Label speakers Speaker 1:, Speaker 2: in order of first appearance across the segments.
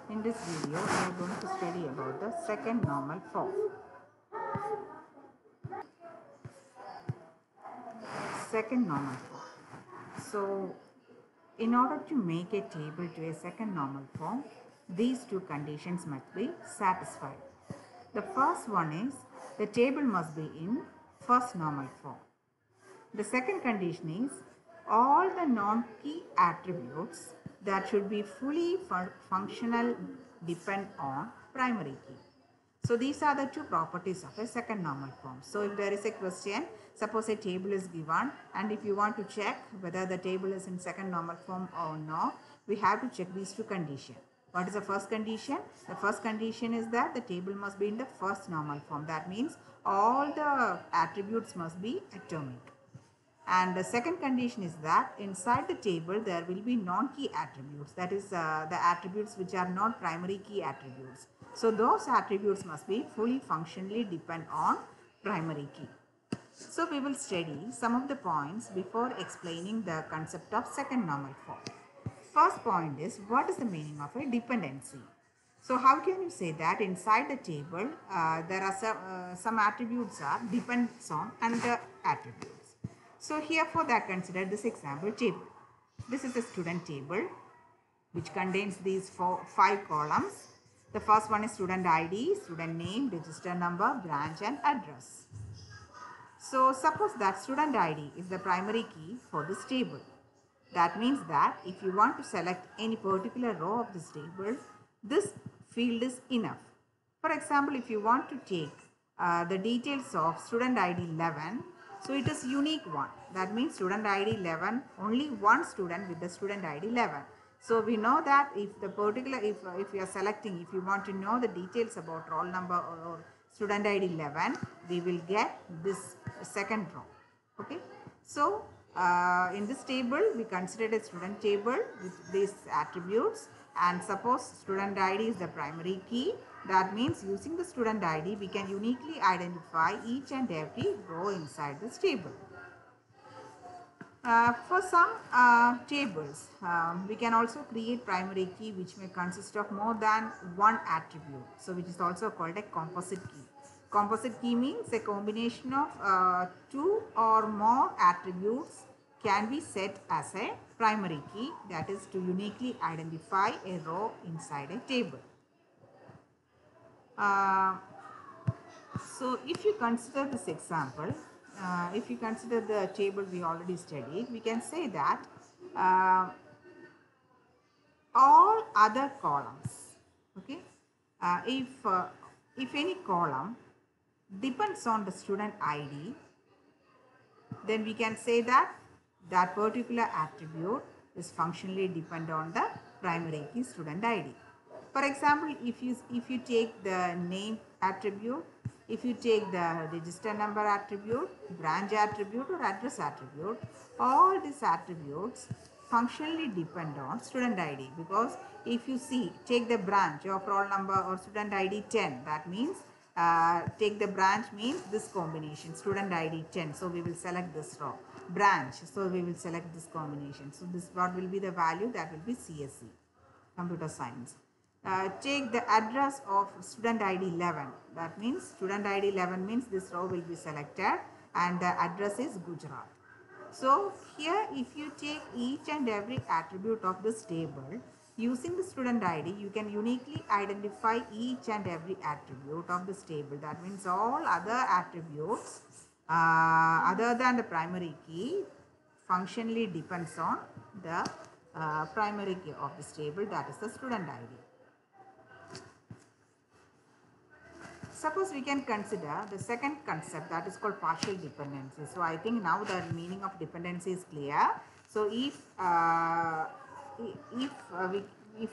Speaker 1: In this video, we are going to study about the second normal form. Second normal form. So, in order to make a table to a second normal form, these two conditions must be satisfied. The first one is the table must be in first normal form. The second condition is all the non-key attributes that should be fully functional depend on primary key. So these are the two properties of a second normal form. So if there is a question, suppose a table is given, and if you want to check whether the table is in second normal form or not, we have to check these two conditions. What is the first condition? The first condition is that the table must be in the first normal form. That means all the attributes must be atomic. And the second condition is that inside the table there will be non-key attributes, that is the attributes which are not primary key attributes. So those attributes must be fully functionally depend on primary key. So we will study some of the points before explaining the concept of second normal form. First point is, what is the meaning of a dependency? So how can you say that inside the table there are some attributes are depends on another attributes? So here for that, consider this example table. This is a student table which contains these five columns. The first one is student ID, student name, register number, branch and address. So suppose that student ID is the primary key for this table. That means that if you want to select any particular row of this table, this field is enough. For example, if you want to take the details of student ID 11, so it is unique one. That means student ID 11, only one student with the student ID 11. So we know that if the particular, if you are selecting, if you want to know the details about roll number or student ID 11, we will get this second row. Okay. So in this table, we considered a student table with these attributes, and suppose student ID is the primary key. That means using the student ID, we can uniquely identify each and every row inside this table. For some tables, we can also create primary key which may consist of more than one attribute. So which is also called a composite key. Composite key means a combination of two or more attributes can be set as a primary key, that is to uniquely identify a row inside a table. So if you consider this example, if you consider the table we already studied, we can say that all other columns, okay, if any column depends on the student ID, then we can say that that particular attribute is functionally dependent on the primary key student ID. For example, if you take the name attribute, if you take the register number attribute, branch attribute or address attribute, all these attributes functionally depend on student ID, because if you see, take the branch of roll number or student ID 10, that means take the branch means this combination student ID 10, so we will select this row. Branch, so we will select this combination. So this what will be the value? That will be CSE, computer science. Take the address of student ID 11. That means student ID 11 means this row will be selected and the address is Gujarat. So here if you take each and every attribute of this table, using the student ID, you can uniquely identify each and every attribute of this table. That means all other attributes other than the primary key functionally depends on the primary key of this table, that is the student ID. Suppose we can consider the second concept, that is called partial dependency. So I think now the meaning of dependency is clear. So if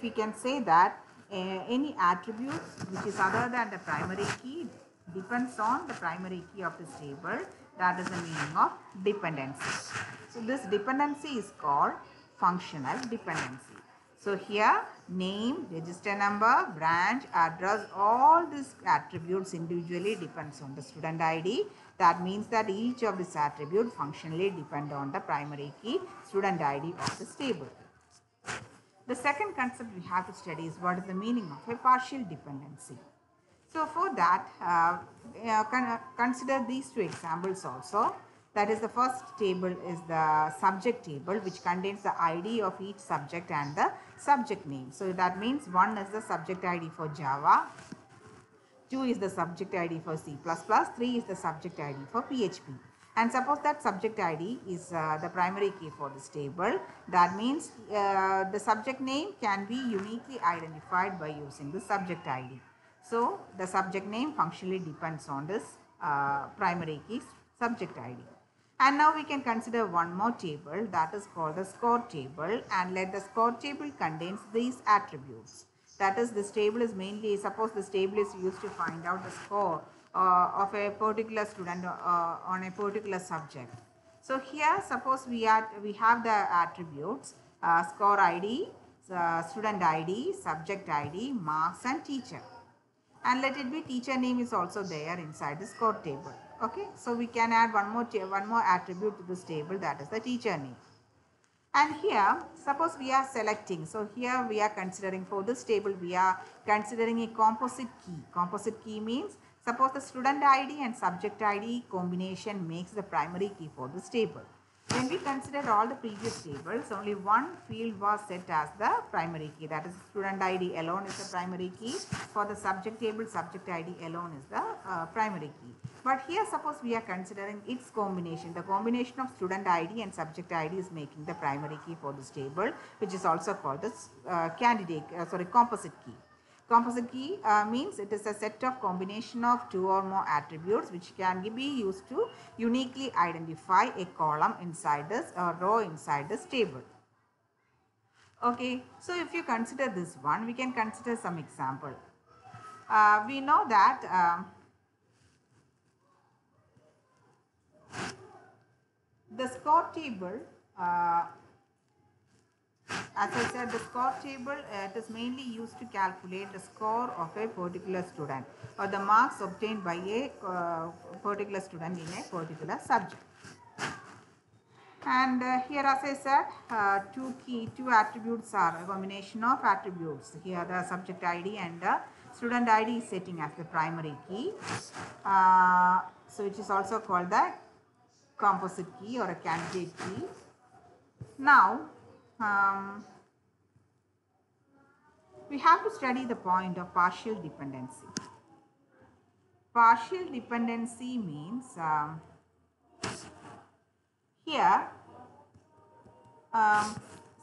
Speaker 1: we can say that any attribute which is other than the primary key depends on the primary key of this table, that is the meaning of dependency. So this dependency is called functional dependency. So here name, register number, branch, address, all these attributes individually depends on the student ID. That means that each of these attributes functionally depend on the primary key student ID of this table. The second concept we have to study is what is the meaning of a partial dependency. So for that, consider these two examples also. That is, the first table is the subject table, which contains the ID of each subject and the subject name. So that means one is the subject ID for Java, 2 is the subject ID for C++, 3 is the subject ID for PHP. And suppose that subject ID is the primary key for this table. That means the subject name can be uniquely identified by using the subject ID. So the subject name functionally depends on this primary key subject ID. And now we can consider one more table, that is called the score table, and let the score table contains these attributes. That is, this table is mainly, suppose this table is used to find out the score of a particular student on a particular subject. So here suppose we have the attributes score ID, student ID, subject ID, marks and teacher. And let it be teacher name is also there inside the score table. Okay, so we can add one more attribute to this table, that is the teacher name. And here suppose we are selecting, so here we are considering, for this table we are considering a composite key. Composite key means suppose the student ID and subject ID combination makes the primary key for this table. When we considered all the previous tables, only one field was set as the primary key, that is student ID alone is the primary key. For the subject table, subject ID alone is the primary key. But here suppose we are considering its combination. The combination of student ID and subject ID is making the primary key for this table, which is also called as composite key. Composite key means it is a set of combination of two or more attributes which can be used to uniquely identify a column inside this or row inside this table. Okay, so if you consider this one, we can consider some example. We know that the score table, as I said, the score table it is mainly used to calculate the score of a particular student or the marks obtained by a particular student in a particular subject. And here, as I said, two attributes are a combination of attributes. Here the subject ID and the student ID is setting as the primary key. So which is also called the composite key or a candidate key. Now we have to study the point of partial dependency. Partial dependency means here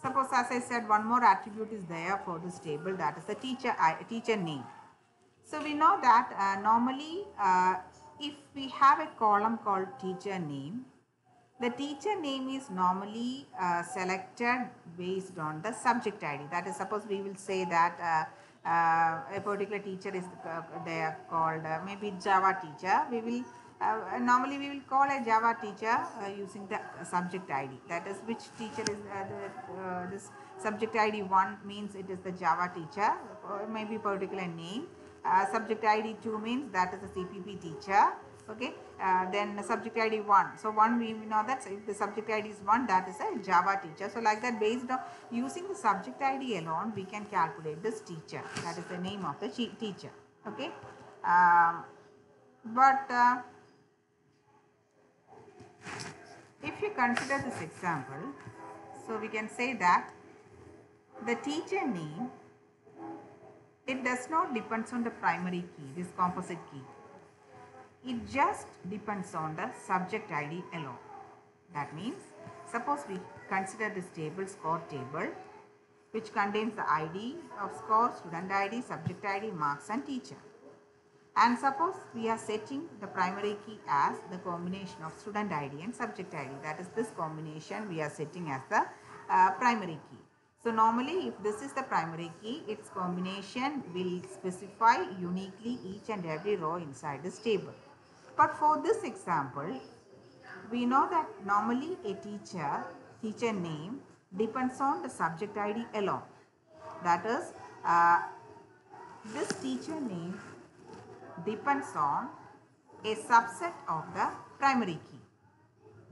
Speaker 1: suppose, as I said, one more attribute is there for this table, that is the teacher name. So we know that normally if we have a column called teacher name, the teacher name is normally selected based on the subject ID. That is, suppose we will say that a particular teacher is they are called maybe Java teacher. We will normally we will call a Java teacher using the subject ID. That is, which teacher is this subject ID 1 means it is the Java teacher, or maybe particular name. Subject ID 2 means that is the CPP teacher. Okay, then subject ID 1. So 1 we know that if the subject ID is 1, that is a Java teacher. So like that, based on using the subject ID alone, we can calculate this teacher. That is the name of the teacher. Okay, but if you consider this example, so we can say that the teacher name, it does not depend on the primary key, this composite key. It just depends on the subject ID alone. That means, suppose we consider this table, score table, which contains the ID of score, student ID, subject ID, marks and teacher. And suppose we are setting the primary key as the combination of student ID and subject ID. That is, this combination we are setting as the primary key. So normally if this is the primary key, its combination will specify uniquely each and every row inside this table. But for this example, we know that normally a teacher name depends on the subject ID alone. That is, this teacher name depends on a subset of the primary key,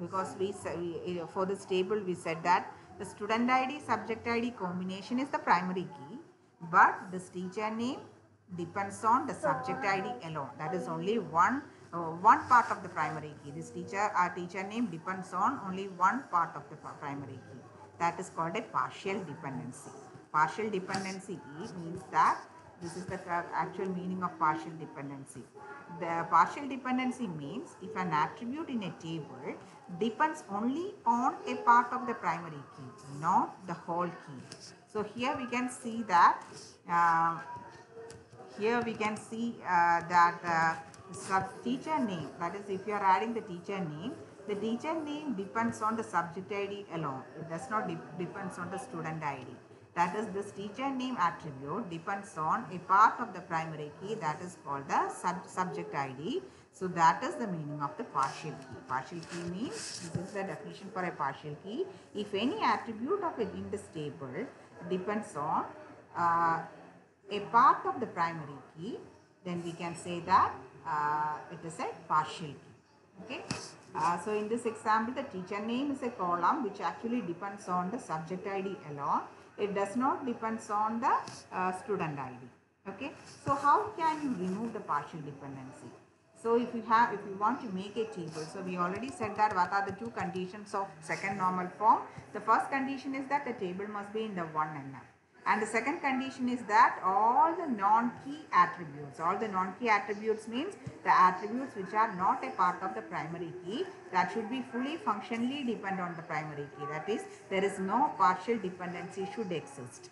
Speaker 1: because for this table we said that The student ID, subject ID combination is the primary key, but this teacher name depends on the subject ID alone. That is only one part of the primary key. This teacher name depends on only one part of the primary key. That is called a partial dependency. Partial dependency means that this is the actual meaning of partial dependency. The partial dependency means if an attribute in a table depends only on a part of the primary key, not the whole key. So here we can see that teacher name, that is if you are adding the teacher name depends on the subject ID alone. It does not depends on the student ID. That is, this teacher name attribute depends on a part of the primary key, that is called the subject ID. So that is the meaning of the partial key. Partial key means, this is the definition for a partial key. If any attribute of it in this table depends on a part of the primary key, then we can say that it is a partial key. Okay. So in this example, the teacher name is a column which actually depends on the subject ID alone. It does not depends on the student ID. Okay. So how can you remove the partial dependency? So if you want to make a table, so we already said that what are the two conditions of second normal form. The first condition is that the table must be in the 1NF. And the second condition is that all the non-key attributes means the attributes which are not a part of the primary key, that should be fully functionally depend on the primary key. That is, there is no partial dependency should exist.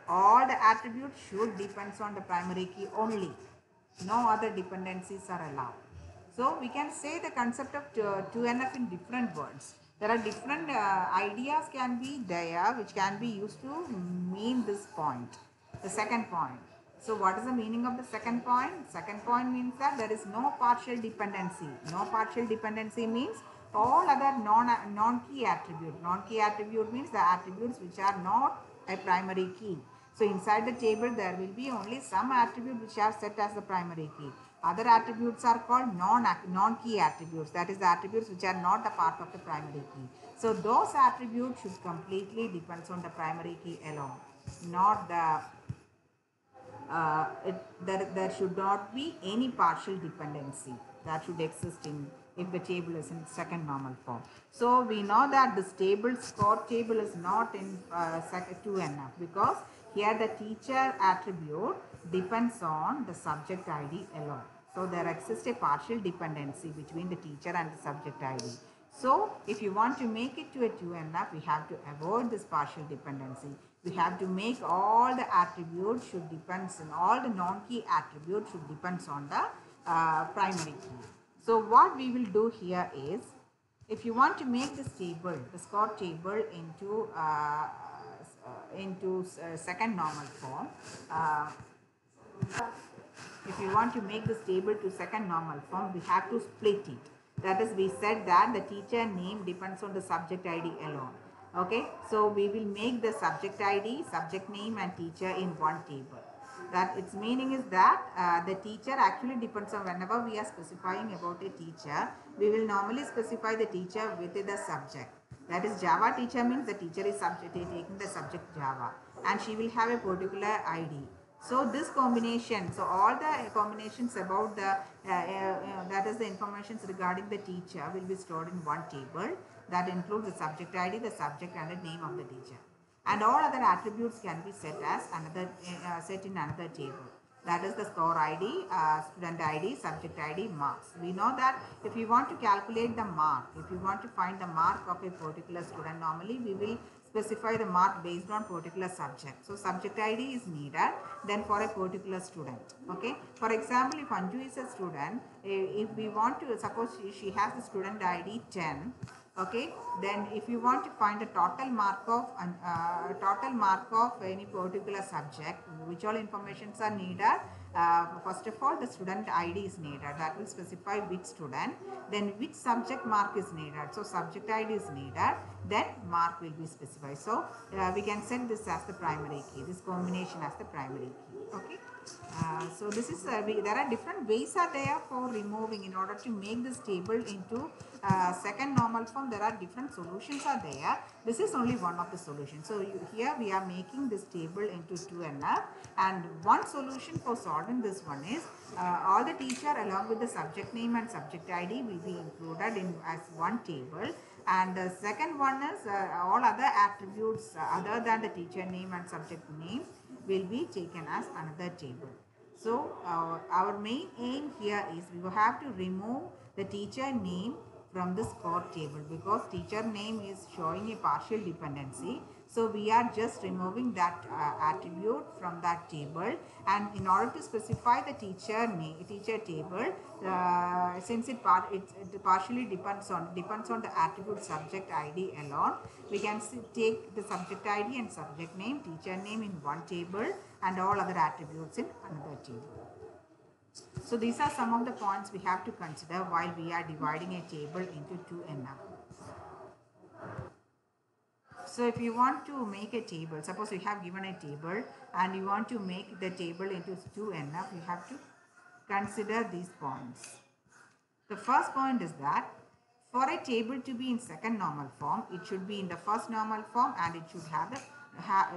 Speaker 1: All the attributes should depends on the primary key only. No other dependencies are allowed. So we can say the concept of 2NF in different words. There are different ideas can be there which can be used to mean this point, the second point. So what is the meaning of the second point? Second point means that there is no partial dependency. No partial dependency means all other non-key attribute. Non-key attribute means the attributes which are not a primary key. So inside the table there will be only some attribute which are set as the primary key. Other attributes are called non-key attributes. That is the attributes which are not a part of the primary key. So those attributes should completely depends on the primary key alone. Not the there should not be any partial dependency that should exist in if the table is in second normal form. So we know that this table, score table, is not in 2NF because here the teacher attribute depends on the subject ID alone. So there exists a partial dependency between the teacher and the subject ID. So if you want to make it to a 2NF, we have to avoid this partial dependency. We have to make all the attributes should depends on all the non-key attributes should depends on the primary key. So what we will do here is, if you want to make this table, the score table into second normal form, if you want to make this table to second normal form, we have to split it. That is, we said that the teacher name depends on the subject ID alone. Okay, so we will make the subject ID, subject name and teacher in one table. That its meaning is that the teacher actually depends on, whenever we are specifying about a teacher, we will normally specify the teacher with the subject. That is, Java teacher means the teacher is taking the subject Java and she will have a particular ID. So this combination, so all the combinations about the, that is the information regarding the teacher will be stored in one table. That includes the subject ID, the subject and the name of the teacher. And all other attributes can be set as set in another table. That is the score ID, student ID, subject ID, marks. We know that if you want to calculate the mark, if you want to find the mark of a particular student, normally we will specify the mark based on particular subject. So subject ID is needed then for a particular student. Okay. For example, if Anju is a student, if we want to, suppose she has the student ID 10. Okay, then if you want to find the total mark of any particular subject, which all informations are needed, first of all the student ID is needed, that will specify which student, then which subject mark is needed. So subject ID is needed, then mark will be specified. So we can set this as the primary key, this combination as the primary key. Okay. So this is there are different ways are there for removing. In order to make this table into second normal form, there are different solutions are there. This is only one of the solutions. So here we are making this table into 2NF, and one solution for solving this one is all the teacher along with the subject name and subject ID will be included in as one table, and the second one is all other attributes other than the teacher name and subject name will be taken as another table. So our main aim here is we will have to remove the teacher name from this core table, because teacher name is showing a partial dependency. So we are just removing that attribute from that table, and in order to specify the teacher name, teacher table, since it partially depends on the attribute subject ID alone, we can take the subject ID and subject name, teacher name in one table, and all other attributes in another table. So these are some of the points we have to consider while we are dividing a table into 2NF. So if you want to make a table, suppose you have given a table and you want to make the table into 2NF, you have to consider these points. The first point is that for a table to be in second normal form, it should be in the first normal form, and it should have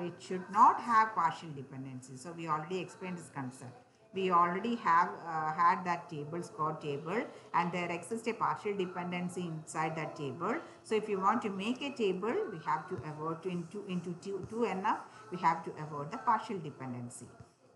Speaker 1: it should not have partial dependency. So we already explained this concept. We already have had that table, score table, and there exists a partial dependency inside that table. So if you want to make a table, we have to avoid into 2NF, we have to avoid the partial dependency.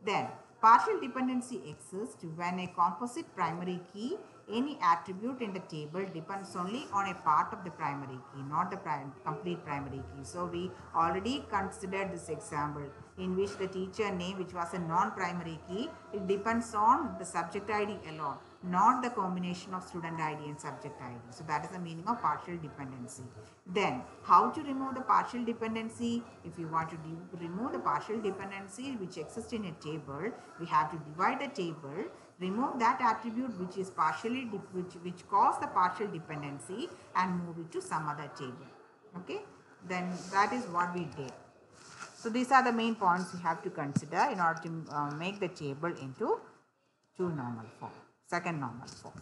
Speaker 1: Then partial dependency exists when a composite primary key, any attribute in the table, depends only on a part of the primary key, not the complete primary key. So we already considered this example in which the teacher name, which was a non-primary key, it depends on the subject ID alone, not the combination of student ID and subject ID. So that is the meaning of partial dependency. Then how to remove the partial dependency? If you want to remove the partial dependency which exists in a table, we have to divide the table, remove that attribute which is partially which caused the partial dependency, and move it to some other table. Okay, then that is what we did. So these are the main points we have to consider in order to make the table into second normal form.